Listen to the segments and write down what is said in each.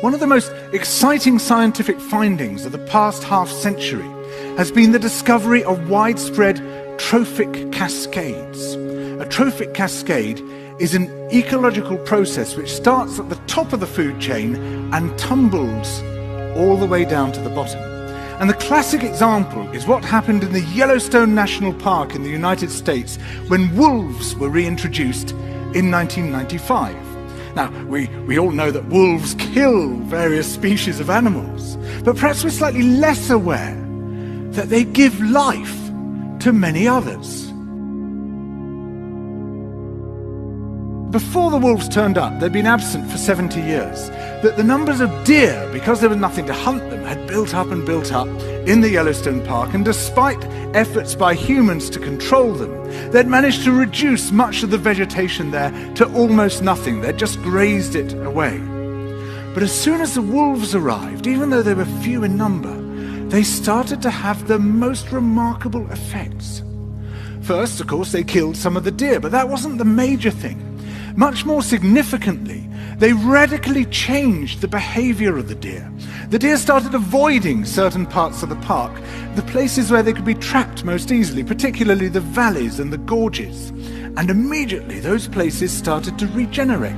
One of the most exciting scientific findings of the past half-century has been the discovery of widespread trophic cascades. A trophic cascade is an ecological process which starts at the top of the food chain and tumbles all the way down to the bottom. And the classic example is what happened in the Yellowstone National Park in the United States when wolves were reintroduced in 1995. Now, we all know that wolves kill various species of animals, but perhaps we're slightly less aware that they give life to many others. Before the wolves turned up, they'd been absent for 70 years. That the numbers of deer, because there was nothing to hunt them, had built up and built up in the Yellowstone Park, and despite efforts by humans to control them, they'd managed to reduce much of the vegetation there to almost nothing. They'd just grazed it away. But as soon as the wolves arrived, even though they were few in number, they started to have the most remarkable effects. First, of course, they killed some of the deer, but that wasn't the major thing. Much more significantly, they radically changed the behavior of the deer. The deer started avoiding certain parts of the park, the places where they could be trapped most easily, particularly the valleys and the gorges. And immediately those places started to regenerate.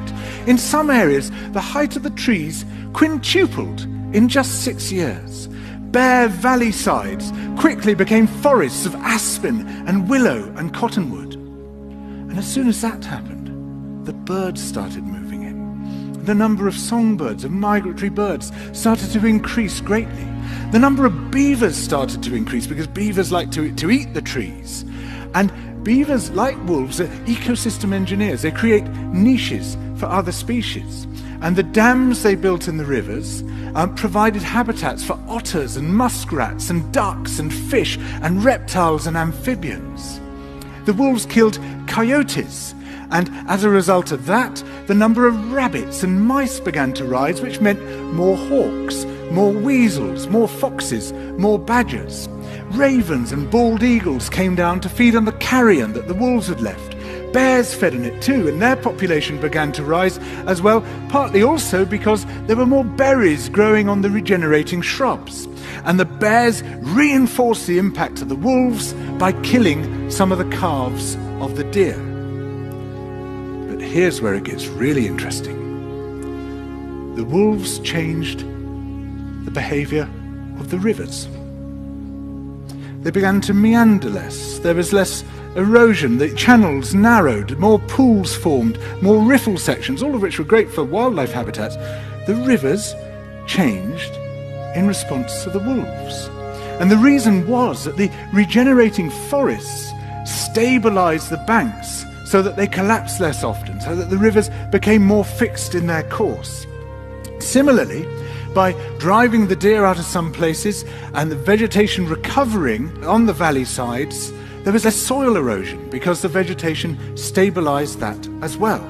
In some areas, the height of the trees quintupled in just 6 years. Bare valley sides quickly became forests of aspen and willow and cottonwood. And as soon as that happened, the birds started moving in. The number of songbirds, of migratory birds, started to increase greatly. The number of beavers started to increase because beavers like to eat the trees. And beavers, like wolves, are ecosystem engineers. They create niches for other species. And the dams they built in the rivers provided habitats for otters and muskrats and ducks and fish and reptiles and amphibians. The wolves killed coyotes, and as a result of that, the number of rabbits and mice began to rise, which meant more hawks, more weasels, more foxes, more badgers. Ravens and bald eagles came down to feed on the carrion that the wolves had left. Bears fed on it too, and their population began to rise as well, partly also because there were more berries growing on the regenerating shrubs. And the bears reinforced the impact of the wolves by killing some of the calves of the deer. But here's where it gets really interesting. The wolves changed the behavior of the rivers. They began to meander less. There was less erosion. The channels narrowed, more pools formed, more riffle sections, all of which were great for wildlife habitats. The rivers changed in response to the wolves. And the reason was that the regenerating forests stabilized the banks so that they collapsed less often, so that the rivers became more fixed in their course. Similarly, by driving the deer out of some places and the vegetation recovering on the valley sides, there was less soil erosion because the vegetation stabilized that as well.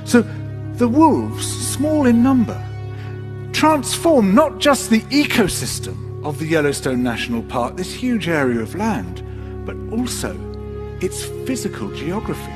So the wolves, small in number, transformed not just the ecosystem of the Yellowstone National Park, this huge area of land, but also its physical geography.